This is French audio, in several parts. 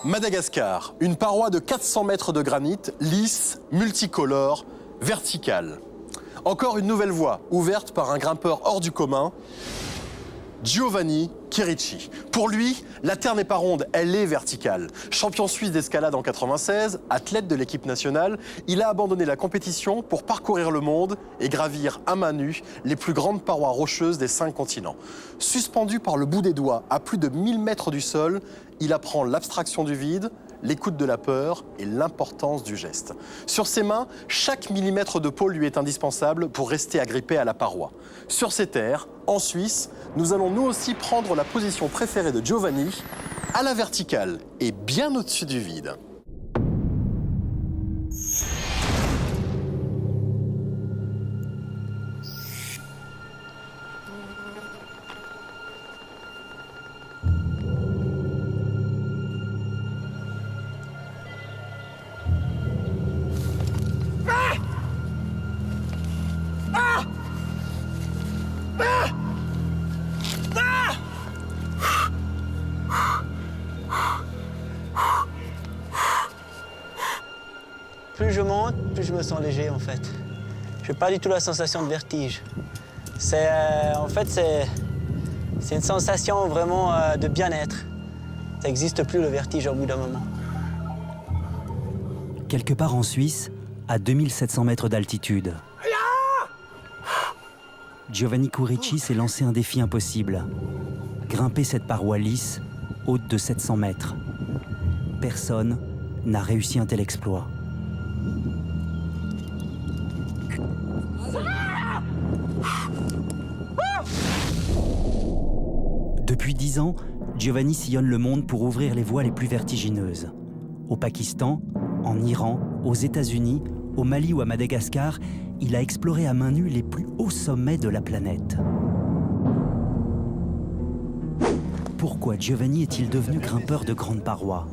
Madagascar, une paroi de 400 mètres de granit, lisse, multicolore, verticale. Encore une nouvelle voie, ouverte par un grimpeur hors du commun, Giovanni Chirichi. Pour lui, la Terre n'est pas ronde, elle est verticale. Champion suisse d'escalade en 96, athlète de l'équipe nationale, il a abandonné la compétition pour parcourir le monde et gravir à main nue les plus grandes parois rocheuses des 5 continents. Suspendu par le bout des doigts à plus de 1000 mètres du sol, il apprend l'abstraction du vide, l'écoute de la peur et l'importance du geste. Sur ses mains, chaque millimètre de peau lui est indispensable pour rester agrippé à la paroi. Sur ces terres, en Suisse, nous allons nous aussi prendre la position préférée de Giovanni, à la verticale et bien au-dessus du vide. Plus je monte, plus je me sens léger en fait. Je n'ai pas du tout la sensation de vertige. En fait, c'est une sensation vraiment de bien-être. Ça n'existe plus le vertige au bout d'un moment. Quelque part en Suisse, à 2700 mètres d'altitude, Giovanni Chirichi s'est lancé un défi impossible. Grimper cette paroi lisse, haute de 700 mètres. Personne n'a réussi un tel exploit. Depuis 10 ans, Giovanni sillonne le monde pour ouvrir les voies les plus vertigineuses. Au Pakistan, en Iran, aux États-Unis, au Mali ou à Madagascar, il a exploré à main nue les plus hauts sommets de la planète. Pourquoi Giovanni est-il devenu grimpeur de grandes parois?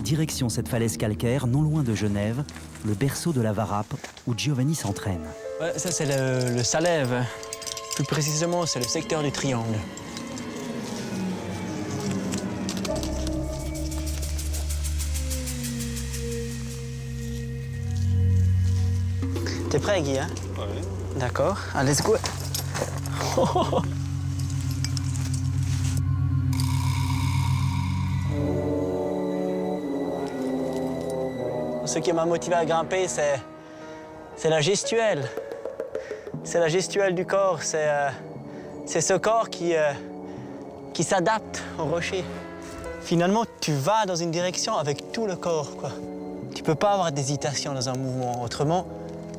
Direction cette falaise calcaire, non loin de Genève, le berceau de la Varap, où Giovanni s'entraîne. Ouais, ça, c'est le Salève. Plus précisément, c'est le secteur du triangle. T'es prêt, Guy, hein? Oui. D'accord. Allez, let's go. Ce qui m'a motivé à grimper, c'est la gestuelle. C'est la gestuelle du corps. C'est ce corps qui s'adapte au rocher. Finalement, tu vas dans une direction avec tout le corps, quoi. Tu peux pas avoir d'hésitation dans un mouvement. Autrement,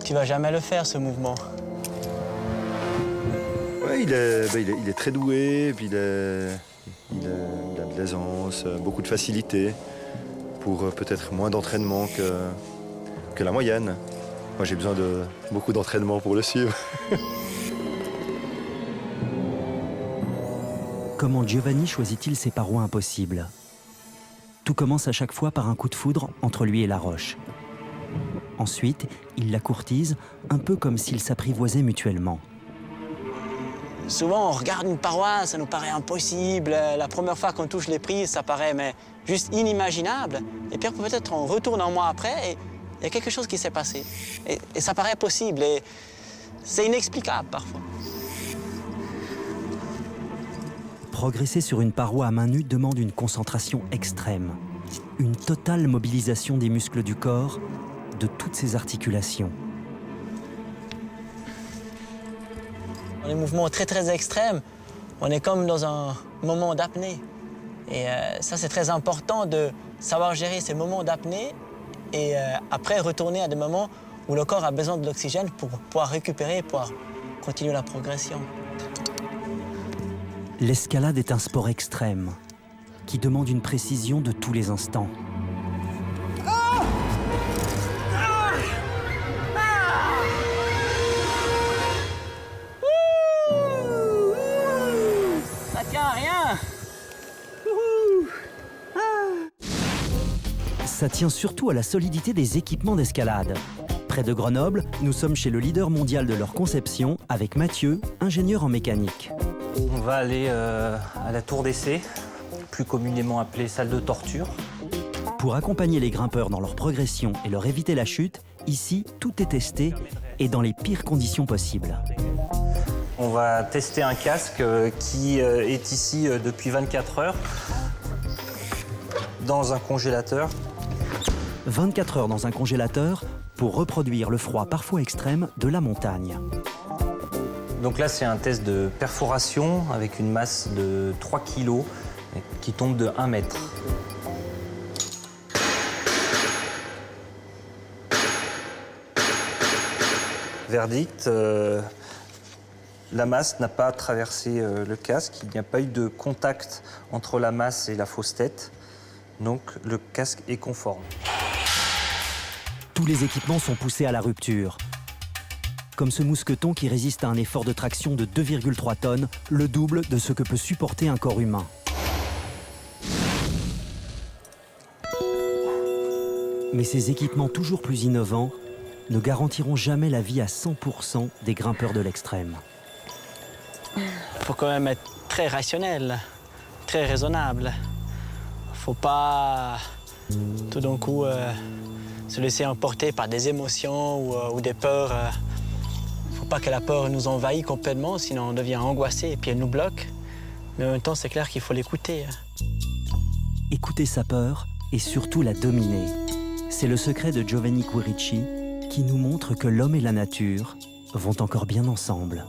tu vas jamais le faire, ce mouvement. Ouais, il est très doué, puis il a de l'aisance, beaucoup de facilité pour peut-être moins d'entraînement que la moyenne. Moi, j'ai besoin de beaucoup d'entraînement pour le suivre. Comment Giovanni choisit-il ses parois impossibles? Tout commence à chaque fois par un coup de foudre entre lui et la roche. Ensuite, il la courtise, un peu comme s'ils s'apprivoisaient mutuellement. Souvent, on regarde une paroi, ça nous paraît impossible. La première fois qu'on touche les prises, ça paraît mais juste inimaginable. Et puis peut-être on retourne un mois après et il y a quelque chose qui s'est passé. Et ça paraît possible et c'est inexplicable parfois. Progresser sur une paroi à main nue demande une concentration extrême, une totale mobilisation des muscles du corps, de toutes ses articulations. Dans les mouvements très très extrêmes, on est comme dans un moment d'apnée. Et ça, c'est très important de savoir gérer ces moments d'apnée et après retourner à des moments où le corps a besoin de l'oxygène pour pouvoir récupérer et pouvoir continuer la progression. L'escalade est un sport extrême qui demande une précision de tous les instants. Ça tient à rien. Ça tient surtout à la solidité des équipements d'escalade. Près de Grenoble, nous sommes chez le leader mondial de leur conception avec Mathieu, ingénieur en mécanique. On va aller à la tour d'essai plus communément appelée salle de torture. Pour accompagner les grimpeurs dans leur progression et leur éviter la chute, ici, tout est testé et dans les pires conditions possibles. On va tester un casque qui est ici depuis 24 heures dans un congélateur. 24 heures dans un congélateur pour reproduire le froid parfois extrême de la montagne. Donc là, c'est un test de perforation avec une masse de 3 kg qui tombe de 1 mètre. Verdict, la masse n'a pas traversé le casque, il n'y a pas eu de contact entre la masse et la fausse tête, donc le casque est conforme. Tous les équipements sont poussés à la rupture. Comme ce mousqueton qui résiste à un effort de traction de 2,3 tonnes, le double de ce que peut supporter un corps humain. Mais ces équipements toujours plus innovants ne garantiront jamais la vie à 100% des grimpeurs de l'extrême. Il faut quand même être très rationnel, très raisonnable. Faut pas tout d'un coup se laisser emporter par des émotions ou des peurs. Faut pas que la peur nous envahisse complètement, sinon on devient angoissé et puis elle nous bloque. Mais en même temps, c'est clair qu'il faut l'écouter. Écouter sa peur et surtout la dominer. C'est le secret de Giovanni Quirici qui nous montre que l'homme et la nature vont encore bien ensemble.